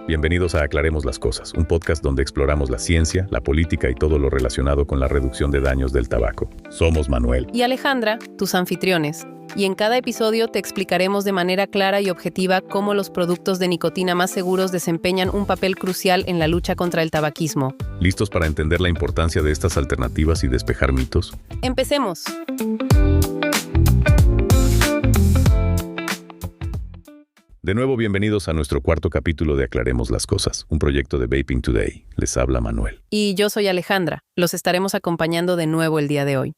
Bienvenidos a Aclaremos las Cosas, un podcast donde exploramos la ciencia, la política y todo lo relacionado con la reducción de daños del tabaco. Somos Manuel y Alejandra, tus anfitriones, y en cada episodio te explicaremos de manera clara y objetiva cómo los productos de nicotina más seguros desempeñan un papel crucial en la lucha contra el tabaquismo. ¿Listos para entender la importancia de estas alternativas y despejar mitos? ¡Empecemos! De nuevo, bienvenidos a nuestro cuarto capítulo de Aclaremos las Cosas, un proyecto de Vaping Today. Les habla Manuel. Y yo soy Alejandra. Los estaremos acompañando de nuevo el día de hoy.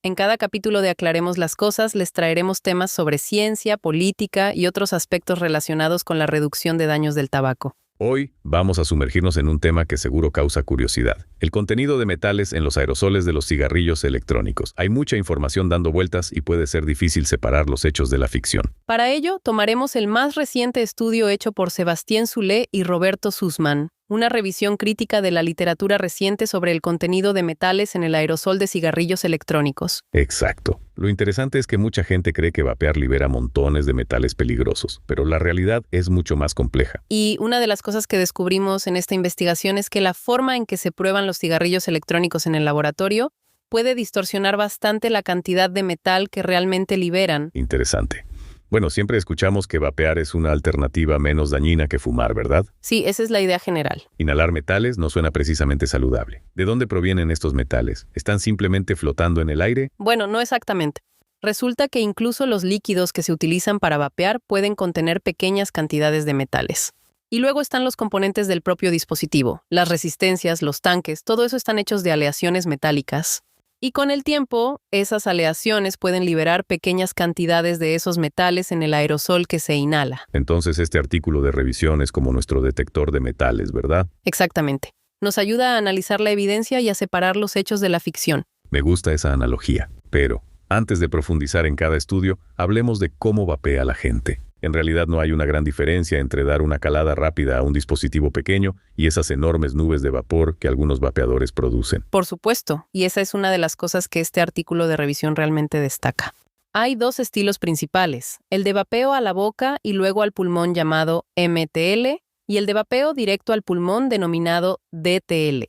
En cada capítulo de Aclaremos las Cosas les traeremos temas sobre ciencia, política y otros aspectos relacionados con la reducción de daños del tabaco. Hoy vamos a sumergirnos en un tema que seguro causa curiosidad: el contenido de metales en los aerosoles de los cigarrillos electrónicos. Hay mucha información dando vueltas y puede ser difícil separar los hechos de la ficción. Para ello, tomaremos el más reciente estudio hecho por Sebastián Zulé y Roberto Sussman, una revisión crítica de la literatura reciente sobre el contenido de metales en el aerosol de cigarrillos electrónicos. Exacto. Lo interesante es que mucha gente cree que vapear libera montones de metales peligrosos, pero la realidad es mucho más compleja. Y una de las cosas que descubrimos en esta investigación es que la forma en que se prueban los cigarrillos electrónicos en el laboratorio puede distorsionar bastante la cantidad de metal que realmente liberan. Interesante. Bueno, siempre escuchamos que vapear es una alternativa menos dañina que fumar, ¿verdad? Sí, esa es la idea general. Inhalar metales no suena precisamente saludable. ¿De dónde provienen estos metales? ¿Están simplemente flotando en el aire? Bueno, no exactamente. Resulta que incluso los líquidos que se utilizan para vapear pueden contener pequeñas cantidades de metales. Y luego están los componentes del propio dispositivo. Las resistencias, los tanques, todo eso están hechos de aleaciones metálicas. Y con el tiempo, esas aleaciones pueden liberar pequeñas cantidades de esos metales en el aerosol que se inhala. Entonces este artículo de revisión es como nuestro detector de metales, ¿verdad? Exactamente. Nos ayuda a analizar la evidencia y a separar los hechos de la ficción. Me gusta esa analogía. Pero, antes de profundizar en cada estudio, hablemos de cómo vapea la gente. En realidad no hay una gran diferencia entre dar una calada rápida a un dispositivo pequeño y esas enormes nubes de vapor que algunos vapeadores producen. Por supuesto, y esa es una de las cosas que este artículo de revisión realmente destaca. Hay dos estilos principales, el de vapeo a la boca y luego al pulmón llamado MTL, y el de vapeo directo al pulmón denominado DTL.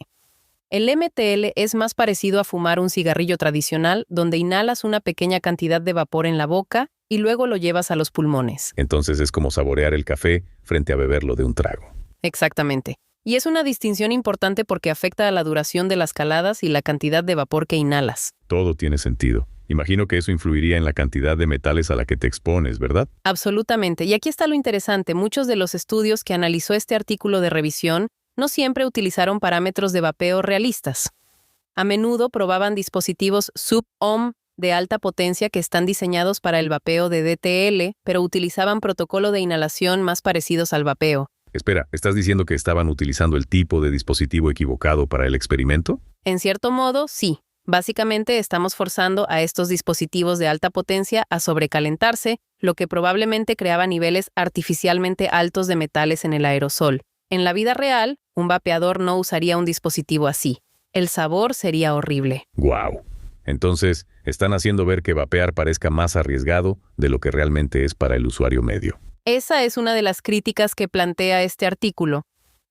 El MTL es más parecido a fumar un cigarrillo tradicional, donde inhalas una pequeña cantidad de vapor en la boca y luego lo llevas a los pulmones. Entonces es como saborear el café frente a beberlo de un trago. Exactamente. Y es una distinción importante porque afecta a la duración de las caladas y la cantidad de vapor que inhalas. Todo tiene sentido. Imagino que eso influiría en la cantidad de metales a la que te expones, ¿verdad? Absolutamente. Y aquí está lo interesante. Muchos de los estudios que analizó este artículo de revisión no siempre utilizaron parámetros de vapeo realistas. A menudo probaban dispositivos sub-ohm de alta potencia que están diseñados para el vapeo de DTL, pero utilizaban protocolo de inhalación más parecidos al vapeo. Espera, ¿estás diciendo que estaban utilizando el tipo de dispositivo equivocado para el experimento? En cierto modo, sí. Básicamente estamos forzando a estos dispositivos de alta potencia a sobrecalentarse, lo que probablemente creaba niveles artificialmente altos de metales en el aerosol. En la vida real, un vapeador no usaría un dispositivo así. El sabor sería horrible. ¡Guau! Entonces, están haciendo ver que vapear parezca más arriesgado de lo que realmente es para el usuario medio. Esa es una de las críticas que plantea este artículo.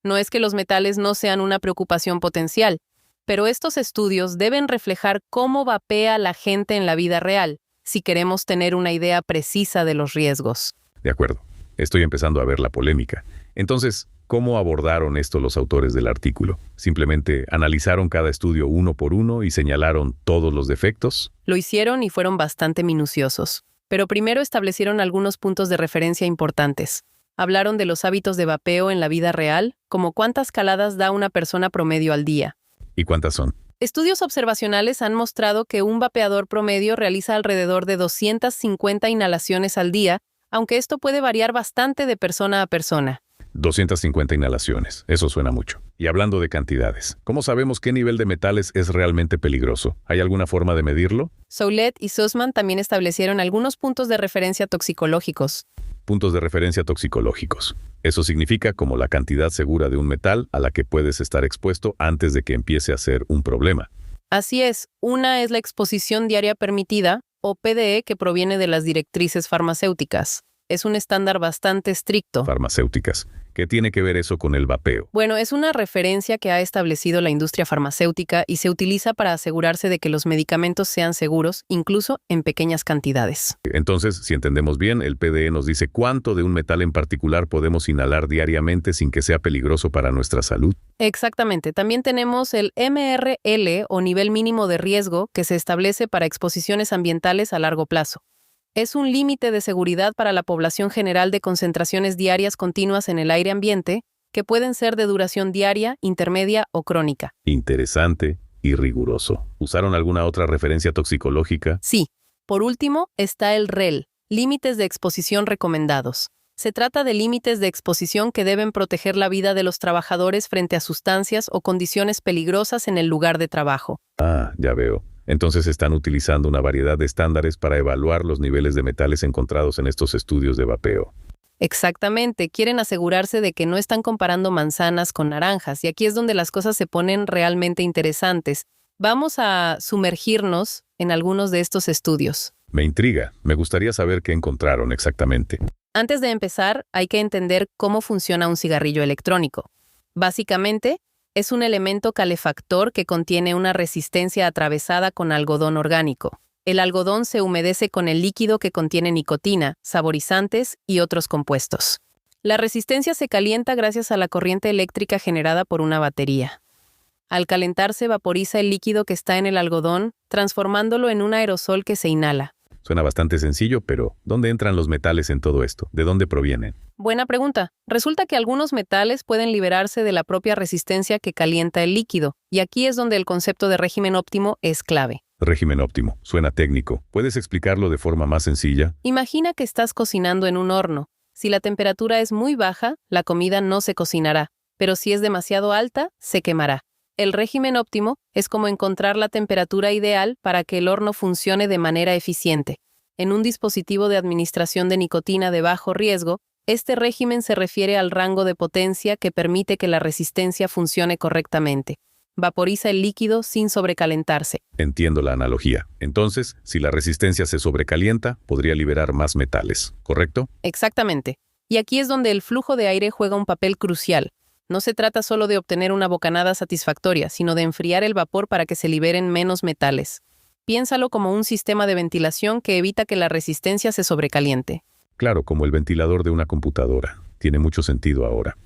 No es que los metales no sean una preocupación potencial, pero estos estudios deben reflejar cómo vapea la gente en la vida real, si queremos tener una idea precisa de los riesgos. De acuerdo. Estoy empezando a ver la polémica. Entonces, ¿cómo abordaron esto los autores del artículo? ¿Simplemente analizaron cada estudio uno por uno y señalaron todos los defectos? Lo hicieron y fueron bastante minuciosos. Pero primero establecieron algunos puntos de referencia importantes. Hablaron de los hábitos de vapeo en la vida real, como cuántas caladas da una persona promedio al día. ¿Y cuántas son? Estudios observacionales han mostrado que un vapeador promedio realiza alrededor de 250 inhalaciones al día, aunque esto puede variar bastante de persona a persona. 250 inhalaciones. Eso suena mucho. Y hablando de cantidades, ¿cómo sabemos qué nivel de metales es realmente peligroso? ¿Hay alguna forma de medirlo? Zulé y Sussman también establecieron algunos puntos de referencia toxicológicos. Puntos de referencia toxicológicos. Eso significa como la cantidad segura de un metal a la que puedes estar expuesto antes de que empiece a ser un problema. Así es. Una es la exposición diaria permitida, o PDE, que proviene de las directrices farmacéuticas. es un estándar bastante estricto. Farmacéuticas. ¿Qué tiene que ver eso con el vapeo? Bueno, es una referencia que ha establecido la industria farmacéutica y se utiliza para asegurarse de que los medicamentos sean seguros, incluso en pequeñas cantidades. Entonces, si entendemos bien, el PDE nos dice cuánto de un metal en particular podemos inhalar diariamente sin que sea peligroso para nuestra salud. Exactamente. También tenemos el MRL o nivel mínimo de riesgo que se establece para exposiciones ambientales a largo plazo. Es un límite de seguridad para la población general de concentraciones diarias continuas en el aire ambiente que pueden ser de duración diaria, intermedia o crónica. Interesante y riguroso. ¿Usaron alguna otra referencia toxicológica? Sí. Por último, está el REL, límites de exposición recomendados. Se trata de límites de exposición que deben proteger la vida de los trabajadores frente a sustancias o condiciones peligrosas en el lugar de trabajo. Ah, ya veo. Entonces están utilizando una variedad de estándares para evaluar los niveles de metales encontrados en estos estudios de vapeo. Exactamente, quieren asegurarse de que no están comparando manzanas con naranjas, y aquí es donde las cosas se ponen realmente interesantes. Vamos a sumergirnos en algunos de estos estudios. Me intriga. Me gustaría saber qué encontraron exactamente. Antes de empezar, hay que entender cómo funciona un cigarrillo electrónico. Básicamente, es un elemento calefactor que contiene una resistencia atravesada con algodón orgánico. El algodón se humedece con el líquido que contiene nicotina, saborizantes y otros compuestos. La resistencia se calienta gracias a la corriente eléctrica generada por una batería. Al calentarse, vaporiza el líquido que está en el algodón, transformándolo en un aerosol que se inhala. Suena bastante sencillo, pero ¿dónde entran los metales en todo esto? ¿De dónde provienen? Buena pregunta. Resulta que algunos metales pueden liberarse de la propia resistencia que calienta el líquido, y aquí es donde el concepto de régimen óptimo es clave. Régimen óptimo. Suena técnico. ¿Puedes explicarlo de forma más sencilla? Imagina que estás cocinando en un horno. Si la temperatura es muy baja, la comida no se cocinará, pero si es demasiado alta, se quemará. El régimen óptimo es como encontrar la temperatura ideal para que el horno funcione de manera eficiente. En un dispositivo de administración de nicotina de bajo riesgo, este régimen se refiere al rango de potencia que permite que la resistencia funcione correctamente. Vaporiza el líquido sin sobrecalentarse. Entiendo la analogía. Entonces, si la resistencia se sobrecalienta, podría liberar más metales, ¿correcto? Exactamente. Y aquí es donde el flujo de aire juega un papel crucial. No se trata solo de obtener una bocanada satisfactoria, sino de enfriar el vapor para que se liberen menos metales. Piénsalo como un sistema de ventilación que evita que la resistencia se sobrecaliente. Claro, como el ventilador de una computadora. Tiene mucho sentido ahora.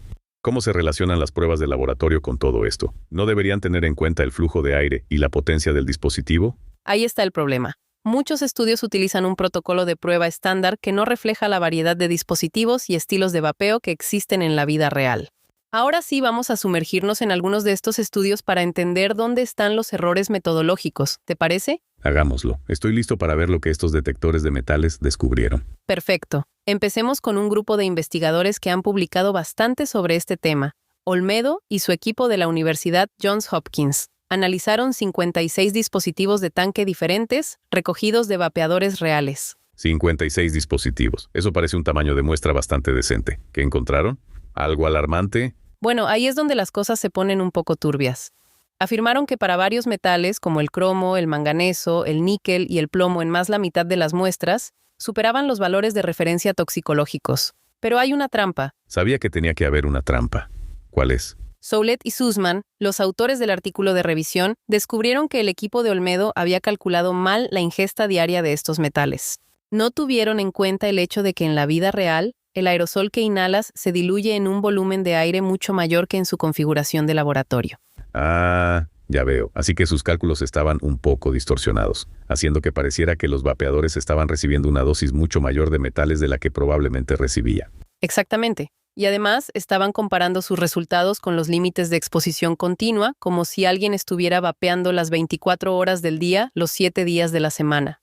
¿Cómo se relacionan las pruebas de laboratorio con todo esto? ¿No deberían tener en cuenta el flujo de aire y la potencia del dispositivo? Ahí está el problema. Muchos estudios utilizan un protocolo de prueba estándar que no refleja la variedad de dispositivos y estilos de vapeo que existen en la vida real. Ahora sí vamos a sumergirnos en algunos de estos estudios para entender dónde están los errores metodológicos. ¿Te parece? Hagámoslo. Estoy listo para ver lo que estos detectores de metales descubrieron. Perfecto. Empecemos con un grupo de investigadores que han publicado bastante sobre este tema. Olmedo y su equipo de la Universidad Johns Hopkins analizaron 56 dispositivos de tanque diferentes recogidos de vapeadores reales. 56 dispositivos. Eso parece un tamaño de muestra bastante decente. ¿Qué encontraron? ¿Algo alarmante? Bueno, ahí es donde las cosas se ponen un poco turbias. Afirmaron que para varios metales, como el cromo, el manganeso, el níquel y el plomo en más la mitad de las muestras, superaban los valores de referencia toxicológicos. Pero hay una trampa. Sabía que tenía que haber una trampa. ¿Cuál es? Soulet y Sussman, los autores del artículo de revisión, descubrieron que el equipo de Olmedo había calculado mal la ingesta diaria de estos metales. No tuvieron en cuenta el hecho de que en la vida real, el aerosol que inhalas se diluye en un volumen de aire mucho mayor que en su configuración de laboratorio. Ah, ya veo. Así que sus cálculos estaban un poco distorsionados, haciendo que pareciera que los vapeadores estaban recibiendo una dosis mucho mayor de metales de la que probablemente recibía. Exactamente. Y además estaban comparando sus resultados con los límites de exposición continua, como si alguien estuviera vapeando las 24 horas del día, los 7 días de la semana.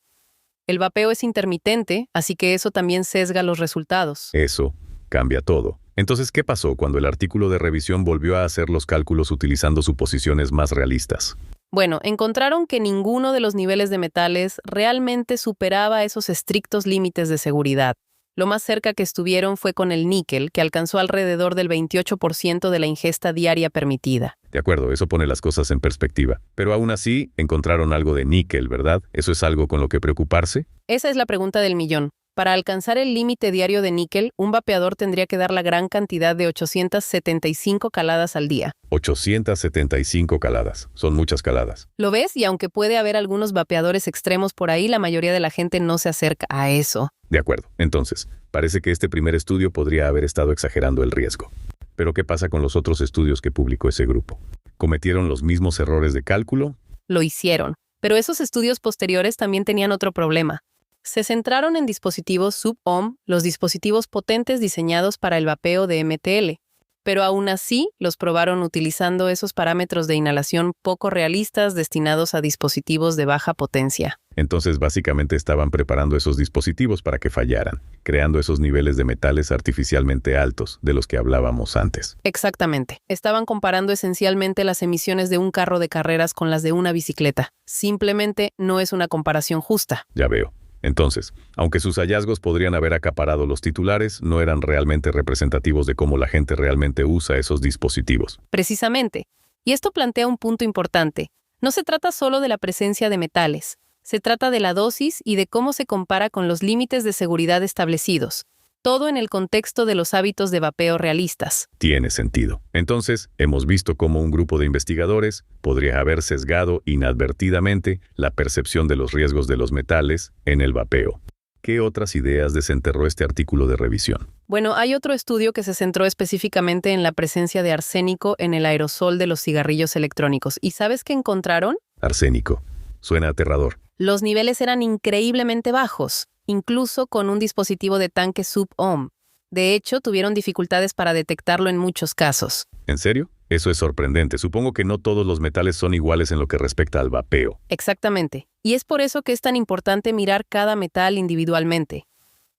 El vapeo es intermitente, así que eso también sesga los resultados. Eso cambia todo. Entonces, ¿qué pasó cuando el artículo de revisión volvió a hacer los cálculos utilizando suposiciones más realistas? Bueno, encontraron que ninguno de los niveles de metales realmente superaba esos estrictos límites de seguridad. Lo más cerca que estuvieron fue con el níquel, que alcanzó alrededor del 28% de la ingesta diaria permitida. De acuerdo, eso pone las cosas en perspectiva. Pero aún así, encontraron algo de níquel, ¿verdad? ¿Eso es algo con lo que preocuparse? Esa es la pregunta del millón. Para alcanzar el límite diario de níquel, un vapeador tendría que dar la gran cantidad de 875 caladas al día. 875 caladas. Son muchas caladas. ¿Lo ves? Y aunque puede haber algunos vapeadores extremos por ahí, la mayoría de la gente no se acerca a eso. De acuerdo. Entonces, parece que este primer estudio podría haber estado exagerando el riesgo. Pero ¿qué pasa con los otros estudios que publicó ese grupo? ¿Cometieron los mismos errores de cálculo? Lo hicieron. Pero esos estudios posteriores también tenían otro problema. Se centraron en dispositivos sub-ohm, los dispositivos potentes diseñados para el vapeo de MTL. Pero aún así, los probaron utilizando esos parámetros de inhalación poco realistas destinados a dispositivos de baja potencia. Entonces, básicamente estaban preparando esos dispositivos para que fallaran, creando esos niveles de metales artificialmente altos de los que hablábamos antes. Exactamente. Estaban comparando esencialmente las emisiones de un carro de carreras con las de una bicicleta. Simplemente no es una comparación justa. Ya veo. Entonces, aunque sus hallazgos podrían haber acaparado los titulares, no eran realmente representativos de cómo la gente realmente usa esos dispositivos. Precisamente. Y esto plantea un punto importante. No se trata solo de la presencia de metales. Se trata de la dosis y de cómo se compara con los límites de seguridad establecidos. Todo en el contexto de los hábitos de vapeo realistas. Tiene sentido. Entonces, hemos visto cómo un grupo de investigadores podría haber sesgado inadvertidamente la percepción de los riesgos de los metales en el vapeo. ¿Qué otras ideas desenterró este artículo de revisión? Bueno, hay otro estudio que se centró específicamente en la presencia de arsénico en el aerosol de los cigarrillos electrónicos. ¿Y sabes qué encontraron? Arsénico. Suena aterrador. Los niveles eran increíblemente bajos, incluso con un dispositivo de tanque sub-ohm. De hecho, tuvieron dificultades para detectarlo en muchos casos. ¿En serio? Eso es sorprendente. Supongo que no todos los metales son iguales en lo que respecta al vapeo. Exactamente. Y es por eso que es tan importante mirar cada metal individualmente,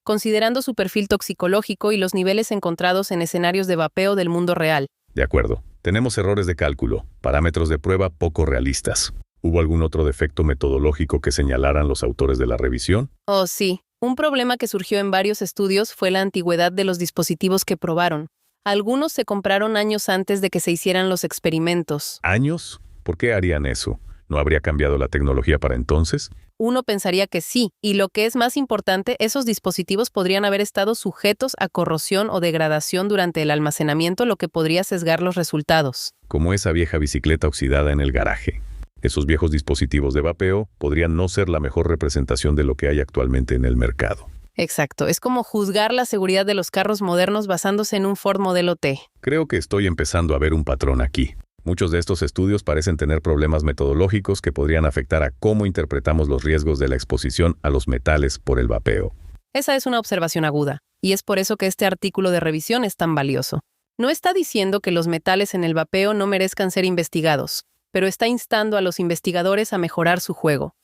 considerando su perfil toxicológico y los niveles encontrados en escenarios de vapeo del mundo real. De acuerdo. Tenemos errores de cálculo, parámetros de prueba poco realistas. ¿Hubo algún otro defecto metodológico que señalaran los autores de la revisión? Oh, sí. Un problema que surgió en varios estudios fue la antigüedad de los dispositivos que probaron. Algunos se compraron años antes de que se hicieran los experimentos. ¿Años? ¿Por qué harían eso? ¿No habría cambiado la tecnología para entonces? Uno pensaría que sí, y lo que es más importante, esos dispositivos podrían haber estado sujetos a corrosión o degradación durante el almacenamiento, lo que podría sesgar los resultados. Como esa vieja bicicleta oxidada en el garaje. Esos viejos dispositivos de vapeo podrían no ser la mejor representación de lo que hay actualmente en el mercado. Exacto, es como juzgar la seguridad de los carros modernos basándose en un Ford Modelo T. Creo que estoy empezando a ver un patrón aquí. Muchos de estos estudios parecen tener problemas metodológicos que podrían afectar a cómo interpretamos los riesgos de la exposición a los metales por el vapeo. Esa es una observación aguda, y es por eso que este artículo de revisión es tan valioso. No está diciendo que los metales en el vapeo no merezcan ser investigados, pero está instando a los investigadores a mejorar su juego,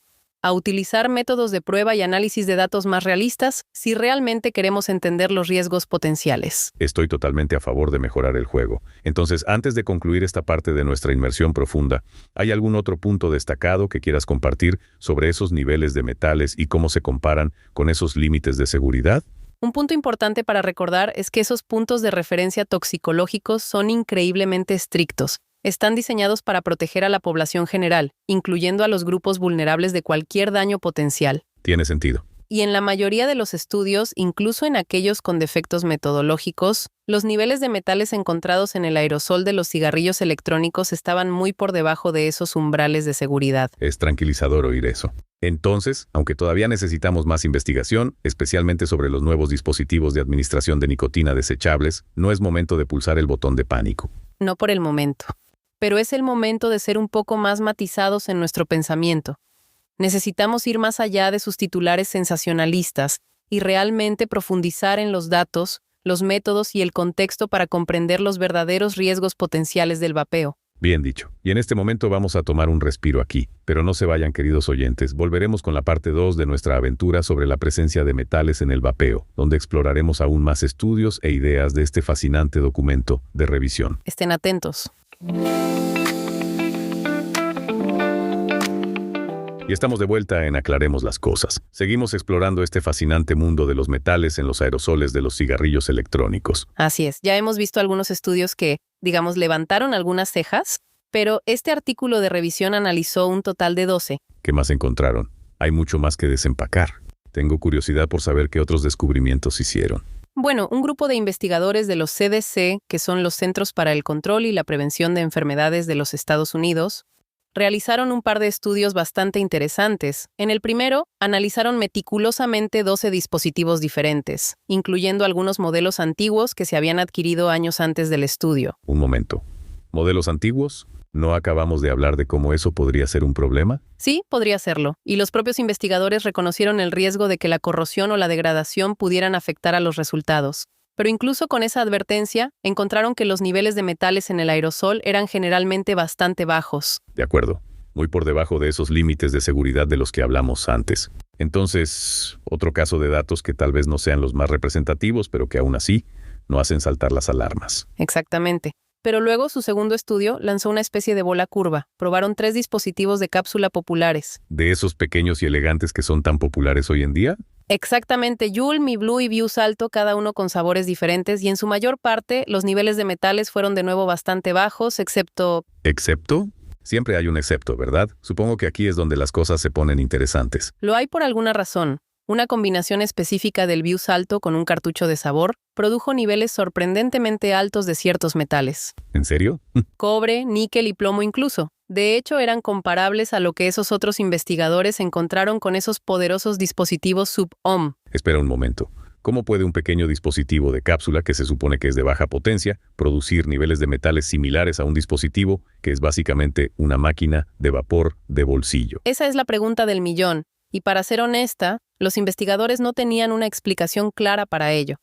a utilizar métodos de prueba y análisis de datos más realistas si realmente queremos entender los riesgos potenciales. Estoy totalmente a favor de mejorar el juego. Entonces, antes de concluir esta parte de nuestra inmersión profunda, ¿hay algún otro punto destacado que quieras compartir sobre esos niveles de metales y cómo se comparan con esos límites de seguridad? Un punto importante para recordar es que esos puntos de referencia toxicológicos son increíblemente estrictos. Están diseñados para proteger a la población general, incluyendo a los grupos vulnerables de cualquier daño potencial. Tiene sentido. Y en la mayoría de los estudios, incluso en aquellos con defectos metodológicos, los niveles de metales encontrados en el aerosol de los cigarrillos electrónicos estaban muy por debajo de esos umbrales de seguridad. Es tranquilizador oír eso. Entonces, aunque todavía necesitamos más investigación, especialmente sobre los nuevos dispositivos de administración de nicotina desechables, no es momento de pulsar el botón de pánico. No por el momento. Pero es el momento de ser un poco más matizados en nuestro pensamiento. Necesitamos ir más allá de sus titulares sensacionalistas y realmente profundizar en los datos, los métodos y el contexto para comprender los verdaderos riesgos potenciales del vapeo. Bien dicho. Y en este momento vamos a tomar un respiro aquí. Pero no se vayan, queridos oyentes. Volveremos con la parte 2 de nuestra aventura sobre la presencia de metales en el vapeo, donde exploraremos aún más estudios e ideas de este fascinante documento de revisión. Estén atentos. Y estamos de vuelta en Aclaremos las Cosas. Seguimos explorando este fascinante mundo de los metales en los aerosoles de los cigarrillos electrónicos. Así es, ya hemos visto algunos estudios que, digamos, levantaron algunas cejas, pero este artículo de revisión analizó un total de 12. ¿Qué más encontraron? Hay mucho más que desempacar. Tengo curiosidad por saber qué otros descubrimientos hicieron. Bueno, un grupo de investigadores de los CDC, que son los Centros para el Control y la Prevención de Enfermedades de los Estados Unidos, realizaron un par de estudios bastante interesantes. En el primero, analizaron meticulosamente 12 dispositivos diferentes, incluyendo algunos modelos antiguos que se habían adquirido años antes del estudio. Un momento. ¿Modelos antiguos? ¿No acabamos de hablar de cómo eso podría ser un problema? Sí, podría serlo. Y los propios investigadores reconocieron el riesgo de que la corrosión o la degradación pudieran afectar a los resultados. Pero incluso con esa advertencia, encontraron que los niveles de metales en el aerosol eran generalmente bastante bajos. De acuerdo. Muy por debajo de esos límites de seguridad de los que hablamos antes. Entonces, otro caso de datos que tal vez no sean los más representativos, pero que aún así no hacen saltar las alarmas. Exactamente. Pero luego su segundo estudio lanzó una especie de bola curva. Probaron 3 dispositivos de cápsula populares. ¿De esos pequeños y elegantes que son tan populares hoy en día? Exactamente, Joule, Mi Blue y View Salto, cada uno con sabores diferentes, y en su mayor parte, los niveles de metales fueron de nuevo bastante bajos, excepto... ¿Excepto? Siempre hay un excepto, ¿verdad? Supongo que aquí es donde las cosas se ponen interesantes. Lo hay por alguna razón. Una combinación específica del View Salto con un cartucho de sabor produjo niveles sorprendentemente altos de ciertos metales. ¿En serio? Cobre, níquel y plomo incluso. De hecho, eran comparables a lo que esos otros investigadores encontraron con esos poderosos dispositivos sub-ohm. Espera un momento. ¿Cómo puede un pequeño dispositivo de cápsula, que se supone que es de baja potencia, producir niveles de metales similares a un dispositivo que es básicamente una máquina de vapor de bolsillo? Esa es la pregunta del millón. Y para ser honesta, los investigadores no tenían una explicación clara para ello.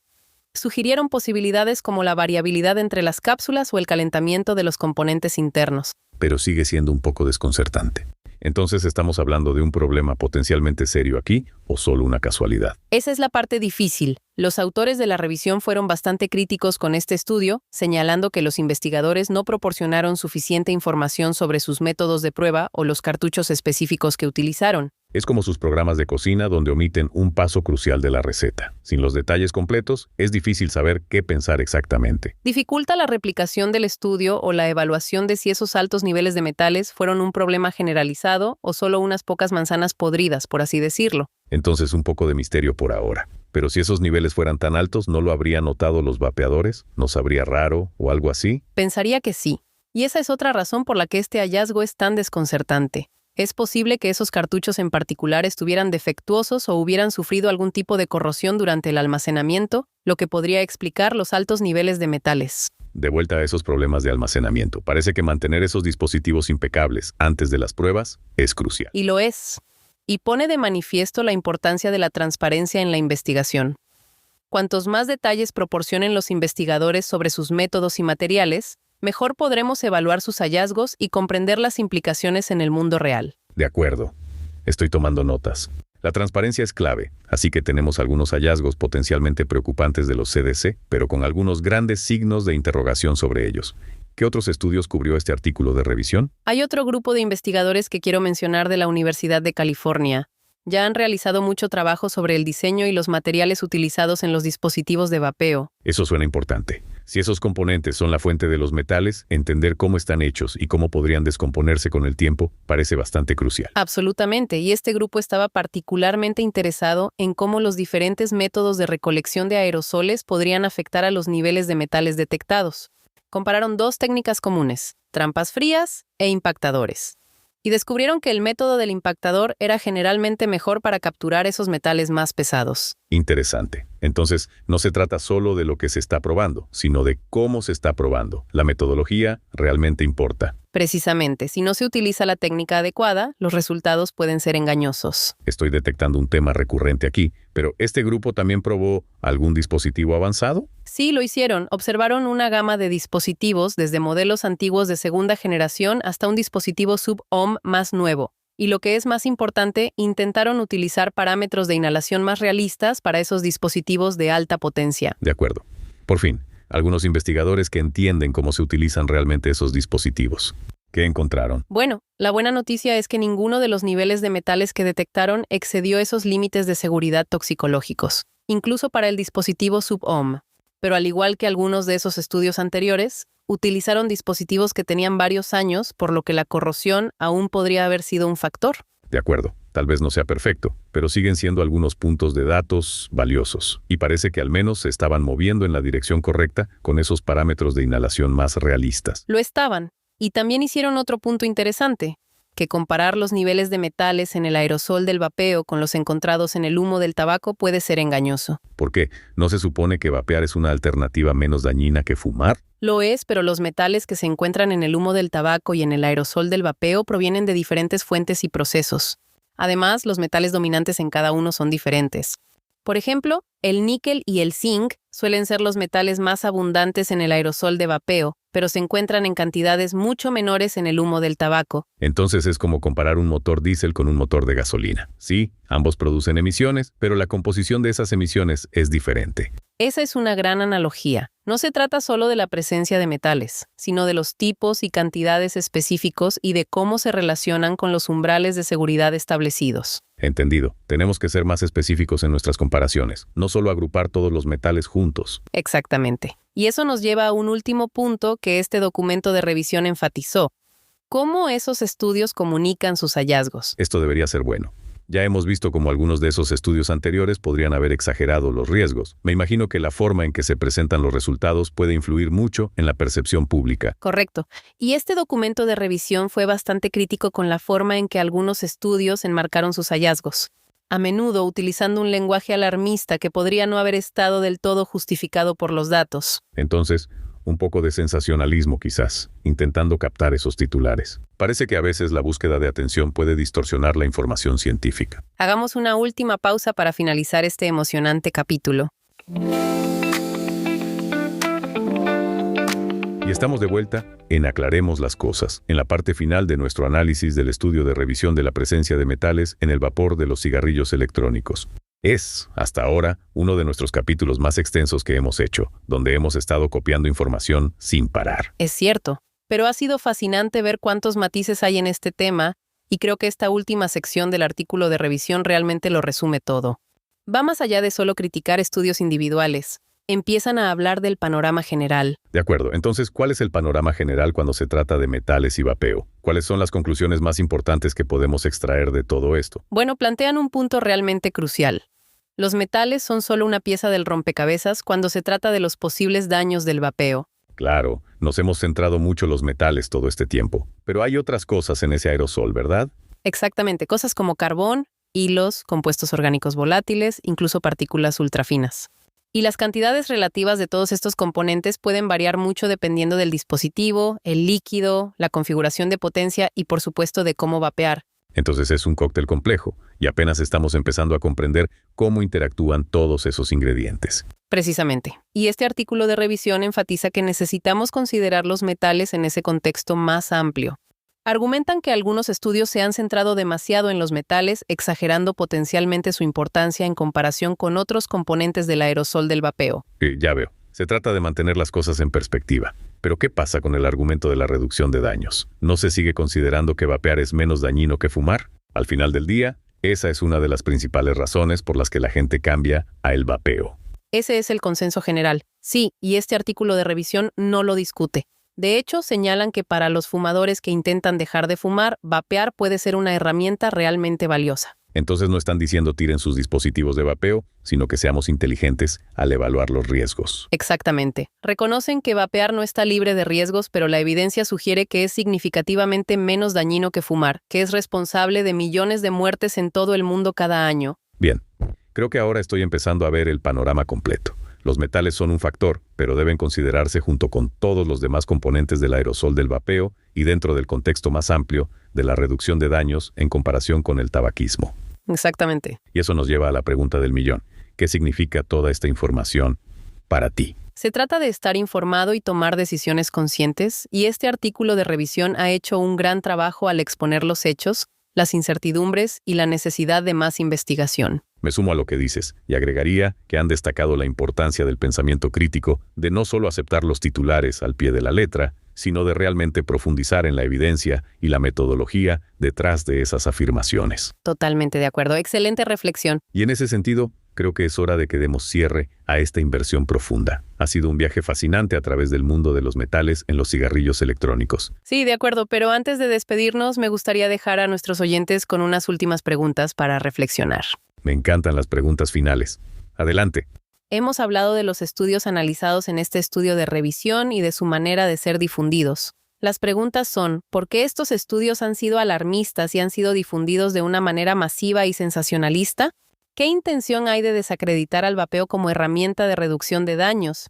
Sugirieron posibilidades como la variabilidad entre las cápsulas o el calentamiento de los componentes internos. Pero sigue siendo un poco desconcertante. Entonces, ¿estamos hablando de un problema potencialmente serio aquí o solo una casualidad? Esa es la parte difícil. Los autores de la revisión fueron bastante críticos con este estudio, señalando que los investigadores no proporcionaron suficiente información sobre sus métodos de prueba o los cartuchos específicos que utilizaron. Es como sus programas de cocina donde omiten un paso crucial de la receta. Sin los detalles completos, es difícil saber qué pensar exactamente. Dificulta la replicación del estudio o la evaluación de si esos altos niveles de metales fueron un problema generalizado o solo unas pocas manzanas podridas, por así decirlo. Entonces, un poco de misterio por ahora. Pero si esos niveles fueran tan altos, ¿no lo habrían notado los vapeadores? ¿No sabría raro o algo así? Pensaría que sí. Y esa es otra razón por la que este hallazgo es tan desconcertante. Es posible que esos cartuchos en particular estuvieran defectuosos o hubieran sufrido algún tipo de corrosión durante el almacenamiento, lo que podría explicar los altos niveles de metales. De vuelta a esos problemas de almacenamiento. Parece que mantener esos dispositivos impecables antes de las pruebas es crucial. Y lo es. Y pone de manifiesto la importancia de la transparencia en la investigación. Cuantos más detalles proporcionen los investigadores sobre sus métodos y materiales, mejor podremos evaluar sus hallazgos y comprender las implicaciones en el mundo real. De acuerdo. Estoy tomando notas. La transparencia es clave, así que tenemos algunos hallazgos potencialmente preocupantes de los CDC, pero con algunos grandes signos de interrogación sobre ellos. ¿Qué otros estudios cubrió este artículo de revisión? Hay otro grupo de investigadores que quiero mencionar de la Universidad de California. Ya han realizado mucho trabajo sobre el diseño y los materiales utilizados en los dispositivos de vapeo. Eso suena importante. Si esos componentes son la fuente de los metales, entender cómo están hechos y cómo podrían descomponerse con el tiempo parece bastante crucial. Absolutamente, y este grupo estaba particularmente interesado en cómo los diferentes métodos de recolección de aerosoles podrían afectar a los niveles de metales detectados. Compararon 2 técnicas comunes, trampas frías e impactadores. Y descubrieron que el método del impactador era generalmente mejor para capturar esos metales más pesados. Interesante. Entonces, no se trata solo de lo que se está probando, sino de cómo se está probando. La metodología realmente importa. Precisamente, si no se utiliza la técnica adecuada, los resultados pueden ser engañosos. Estoy detectando un tema recurrente aquí, pero ¿este grupo también probó algún dispositivo avanzado? Sí, lo hicieron. Observaron una gama de dispositivos, desde modelos antiguos de segunda generación hasta un dispositivo sub-ohm más nuevo. Y lo que es más importante, intentaron utilizar parámetros de inhalación más realistas para esos dispositivos de alta potencia. De acuerdo. Por fin, algunos investigadores que entienden cómo se utilizan realmente esos dispositivos. ¿Qué encontraron? Bueno, la buena noticia es que ninguno de los niveles de metales que detectaron excedió esos límites de seguridad toxicológicos, incluso para el dispositivo sub-ohm. Pero al igual que algunos de esos estudios anteriores, utilizaron dispositivos que tenían varios años, por lo que la corrosión aún podría haber sido un factor. De acuerdo. Tal vez no sea perfecto, pero siguen siendo algunos puntos de datos valiosos. Y parece que al menos se estaban moviendo en la dirección correcta con esos parámetros de inhalación más realistas. Lo estaban. Y también hicieron otro punto interesante, que comparar los niveles de metales en el aerosol del vapeo con los encontrados en el humo del tabaco puede ser engañoso. ¿Por qué? ¿No se supone que vapear es una alternativa menos dañina que fumar? Lo es, pero los metales que se encuentran en el humo del tabaco y en el aerosol del vapeo provienen de diferentes fuentes y procesos. Además, los metales dominantes en cada uno son diferentes. Por ejemplo, el níquel y el zinc suelen ser los metales más abundantes en el aerosol de vapeo, pero se encuentran en cantidades mucho menores en el humo del tabaco. Entonces es como comparar un motor diésel con un motor de gasolina. Sí, ambos producen emisiones, pero la composición de esas emisiones es diferente. Esa es una gran analogía. No se trata solo de la presencia de metales, sino de los tipos y cantidades específicos y de cómo se relacionan con los umbrales de seguridad establecidos. Entendido. Tenemos que ser más específicos en nuestras comparaciones, no solo agrupar todos los metales juntos. Exactamente. Y eso nos lleva a un último punto que este documento de revisión enfatizó: cómo esos estudios comunican sus hallazgos. Esto debería ser bueno. Ya hemos visto cómo algunos de esos estudios anteriores podrían haber exagerado los riesgos. Me imagino que la forma en que se presentan los resultados puede influir mucho en la percepción pública. Correcto. Y este documento de revisión fue bastante crítico con la forma en que algunos estudios enmarcaron sus hallazgos, a menudo utilizando un lenguaje alarmista que podría no haber estado del todo justificado por los datos. Entonces, un poco de sensacionalismo quizás, intentando captar esos titulares. Parece que a veces la búsqueda de atención puede distorsionar la información científica. Hagamos una última pausa para finalizar este emocionante capítulo. Y estamos de vuelta en Aclaremos las Cosas, en la parte final de nuestro análisis del estudio de revisión de la presencia de metales en el vapor de los cigarrillos electrónicos. Es, hasta ahora, uno de nuestros capítulos más extensos que hemos hecho, donde hemos estado copiando información sin parar. Es cierto, pero ha sido fascinante ver cuántos matices hay en este tema, y creo que esta última sección del artículo de revisión realmente lo resume todo. Va más allá de solo criticar estudios individuales. Empiezan a hablar del panorama general. De acuerdo, entonces, ¿cuál es el panorama general cuando se trata de metales y vapeo? ¿Cuáles son las conclusiones más importantes que podemos extraer de todo esto? Bueno, plantean un punto realmente crucial. Los metales son solo una pieza del rompecabezas cuando se trata de los posibles daños del vapeo. Claro, nos hemos centrado mucho en los metales todo este tiempo, pero hay otras cosas en ese aerosol, ¿verdad? Exactamente, cosas como carbón, hilos, compuestos orgánicos volátiles, incluso partículas ultrafinas. Y las cantidades relativas de todos estos componentes pueden variar mucho dependiendo del dispositivo, el líquido, la configuración de potencia y, por supuesto, de cómo vapear. Entonces es un cóctel complejo, y apenas estamos empezando a comprender cómo interactúan todos esos ingredientes. Precisamente. Y este artículo de revisión enfatiza que necesitamos considerar los metales en ese contexto más amplio. Argumentan que algunos estudios se han centrado demasiado en los metales, exagerando potencialmente su importancia en comparación con otros componentes del aerosol del vapeo. Ya veo. Se trata de mantener las cosas en perspectiva. Pero ¿qué pasa con el argumento de la reducción de daños? ¿No se sigue considerando que vapear es menos dañino que fumar? Al final del día, esa es una de las principales razones por las que la gente cambia a el vapeo. Ese es el consenso general. Sí, y este artículo de revisión no lo discute. De hecho, señalan que para los fumadores que intentan dejar de fumar, vapear puede ser una herramienta realmente valiosa. Entonces no están diciendo tiren sus dispositivos de vapeo, sino que seamos inteligentes al evaluar los riesgos. Exactamente. Reconocen que vapear no está libre de riesgos, pero la evidencia sugiere que es significativamente menos dañino que fumar, que es responsable de millones de muertes en todo el mundo cada año. Bien, creo que ahora estoy empezando a ver el panorama completo. Los metales son un factor, pero deben considerarse junto con todos los demás componentes del aerosol del vapeo y dentro del contexto más amplio de la reducción de daños en comparación con el tabaquismo. Exactamente. Y eso nos lleva a la pregunta del millón. ¿Qué significa toda esta información para ti? Se trata de estar informado y tomar decisiones conscientes, y este artículo de revisión ha hecho un gran trabajo al exponer los hechos, las incertidumbres y la necesidad de más investigación. Me sumo a lo que dices, y agregaría que han destacado la importancia del pensamiento crítico, de no solo aceptar los titulares al pie de la letra, sino de realmente profundizar en la evidencia y la metodología detrás de esas afirmaciones. Totalmente de acuerdo. Excelente reflexión. Y en ese sentido, creo que es hora de que demos cierre a esta inversión profunda. Ha sido un viaje fascinante a través del mundo de los metales en los cigarrillos electrónicos. Sí, de acuerdo, pero antes de despedirnos, me gustaría dejar a nuestros oyentes con unas últimas preguntas para reflexionar. Me encantan las preguntas finales. Adelante. Hemos hablado de los estudios analizados en este estudio de revisión y de su manera de ser difundidos. Las preguntas son, ¿por qué estos estudios han sido alarmistas y han sido difundidos de una manera masiva y sensacionalista? ¿Qué intención hay de desacreditar al vapeo como herramienta de reducción de daños?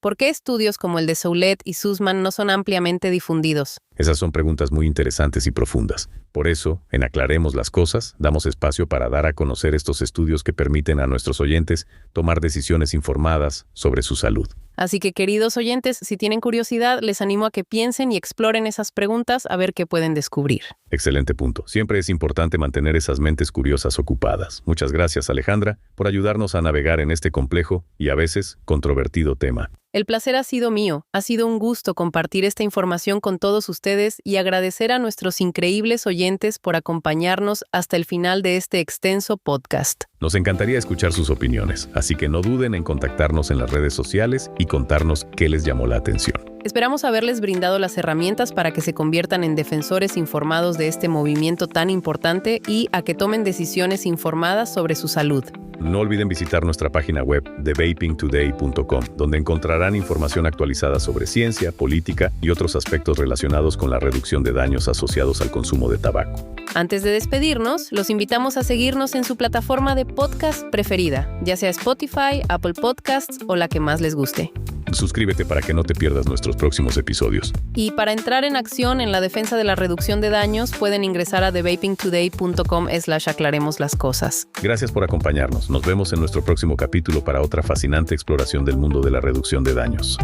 ¿Por qué estudios como el de Soulet y Sussman no son ampliamente difundidos? Esas son preguntas muy interesantes y profundas. Por eso, en Aclaremos las Cosas, damos espacio para dar a conocer estos estudios que permiten a nuestros oyentes tomar decisiones informadas sobre su salud. Así que, queridos oyentes, si tienen curiosidad, les animo a que piensen y exploren esas preguntas a ver qué pueden descubrir. Excelente punto. Siempre es importante mantener esas mentes curiosas ocupadas. Muchas gracias, Alejandra, por ayudarnos a navegar en este complejo y a veces controvertido tema. El placer ha sido mío. Ha sido un gusto compartir esta información con todos ustedes y agradecer a nuestros increíbles oyentes por acompañarnos hasta el final de este extenso podcast. Nos encantaría escuchar sus opiniones, así que no duden en contactarnos en las redes sociales y contarnos qué les llamó la atención. Esperamos haberles brindado las herramientas para que se conviertan en defensores informados de este movimiento tan importante y a que tomen decisiones informadas sobre su salud. No olviden visitar nuestra página web thevapingtoday.com, donde encontrarán información actualizada sobre ciencia, política y otros aspectos relacionados con la reducción de daños asociados al consumo de tabaco. Antes de despedirnos, los invitamos a seguirnos en su plataforma de podcast preferida, ya sea Spotify, Apple Podcasts o la que más les guste. Suscríbete para que no te pierdas nuestros próximos episodios. Y para entrar en acción en la defensa de la reducción de daños, pueden ingresar a thevapingtoday.com/aclaremos las cosas. Gracias por acompañarnos. Nos vemos en nuestro próximo capítulo para otra fascinante exploración del mundo de la reducción de daños.